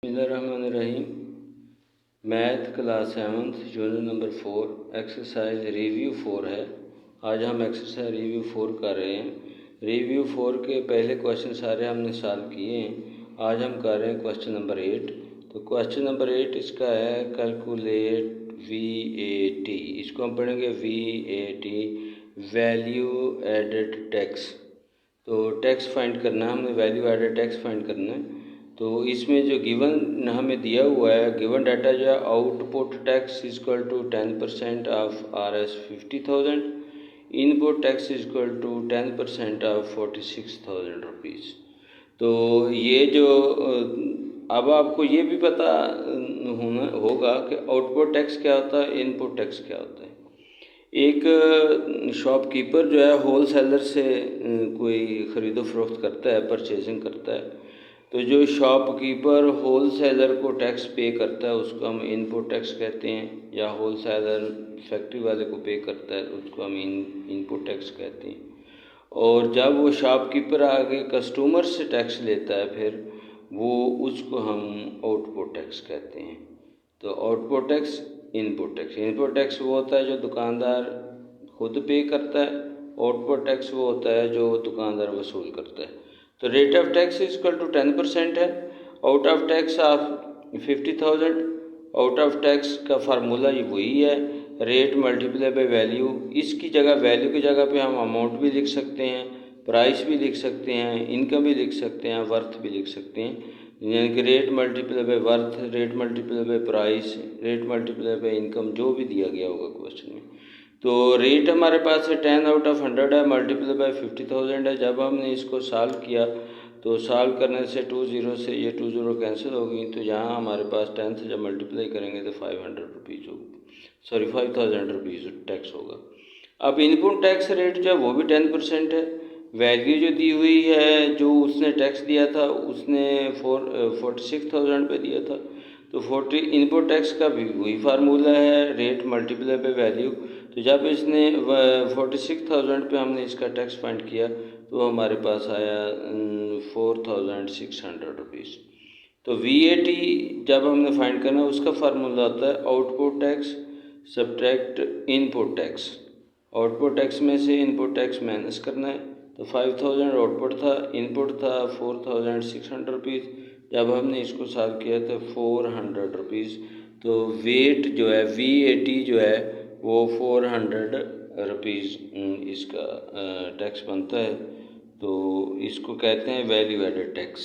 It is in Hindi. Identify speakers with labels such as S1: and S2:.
S1: बिस्मिल्लाहिर्रहमानिर्रहीम। Math class 7 unit number 4 exercise review 4 है। आज हम एक्सरसाइज रिव्यू 4 कर रहे हैं। रिव्यू 4 के पहले क्वेश्चन सारे हमने सॉल्व किए हैं। आज हम कर रहे हैं क्वेश्चन नंबर 8। तो क्वेश्चन नंबर 8 इसका है कैलकुलेट VAT। इसको हम पढ़ेंगे VAT वैल्यू एडेड टैक्स। तो टैक्स फाइंड करना है, हमने वैल्यू एडेड टैक्स फाइंड करना है। तो इसमें जो गिवन हमें दिया हुआ है, गिवन डाटा जो है output tax equal to 10% of RS 50,000, input tax equal to 10% of 46,000 rupees. तो ये जो अब आपको ये भी पता होगा कि आउटपुट टैक्स क्या होता है, इनपुट टैक्स क्या होता है। एक शॉपकीपर जो है होल सेलर से कोई ख़रीदो फरोख्त करता है, परचेजिंग करता है। तो जो शॉपकीपर होल सेलर को टैक्स पे करता है उसको हम इनपुट टैक्स कहते हैं, या होल सेलर फैक्ट्री वाले को पे करता है उसको हम इनपुट टैक्स कहते हैं। और जब वो शॉपकीपर आगे कस्टमर से टैक्स लेता है फिर वो उसको हम आउटपुट टैक्स कहते हैं। तो output tax, input tax. Input tax वो होता है जो दुकानदार खुद पे करता है, आउटपुट टैक्स वो होता है जो दुकानदार वसूल करता है। तो rate of tax equal to 10% है। Out of tax of 50,000, out of tax का फार्मूला ये वही है, रेट मल्टीप्लाई बाई वैल्यू। इसकी जगह वैल्यू की जगह पे हम अमाउंट भी लिख सकते हैं, प्राइस भी लिख सकते हैं, इनकम भी लिख सकते हैं, वर्थ भी लिख सकते हैं। यानी कि rate multiply by worth, rate multiply by price, rate multiply by income, जो भी दिया गया होगा क्वेश्चन में। तो रेट हमारे पास है 10 आउट ऑफ 100 है, मल्टीप्लाई बाई 50,000 है। जब हमने इसको सॉल्व किया तो सॉल्व करने से 2 0 से ये 2 0 कैंसिल होगी। तो यहाँ हमारे पास 10 से जब मल्टीप्लाई करेंगे तो 500 रुपीज़ होगी, सॉरी 5000 रुपीज़ टैक्स होगा। अब इनपुट टैक्स रेट जो है वो भी 10% है। वैल्यू जो दी हुई है, जो उसने टैक्स दिया था उसने 46,000 पे दिया था। तो 40 इनपुट टैक्स का भी वही फार्मूला है, रेट मल्टीप्लाई बाई वैल्यू। तो जब इसने 46,000 पे हमने इसका टैक्स फाइंड किया तो हमारे पास आया 4,600 रुपीज़। तो VAT जब हमने फाइंड करना उसका फार्मूला होता है output tax subtract input tax. Output tax में से इनपुट टैक्स माइनस करना है। तो 5,000 आउटपुट था, इनपुट था 4,600 रुपीज़। जब हमने इसको सॉल्व किया तो 400 रुपीज़। तो वेट जो है VAT जो है वो 400 रुपीज़ इसका टैक्स बनता है। तो इसको कहते हैं वैल्यू एडेड टैक्स।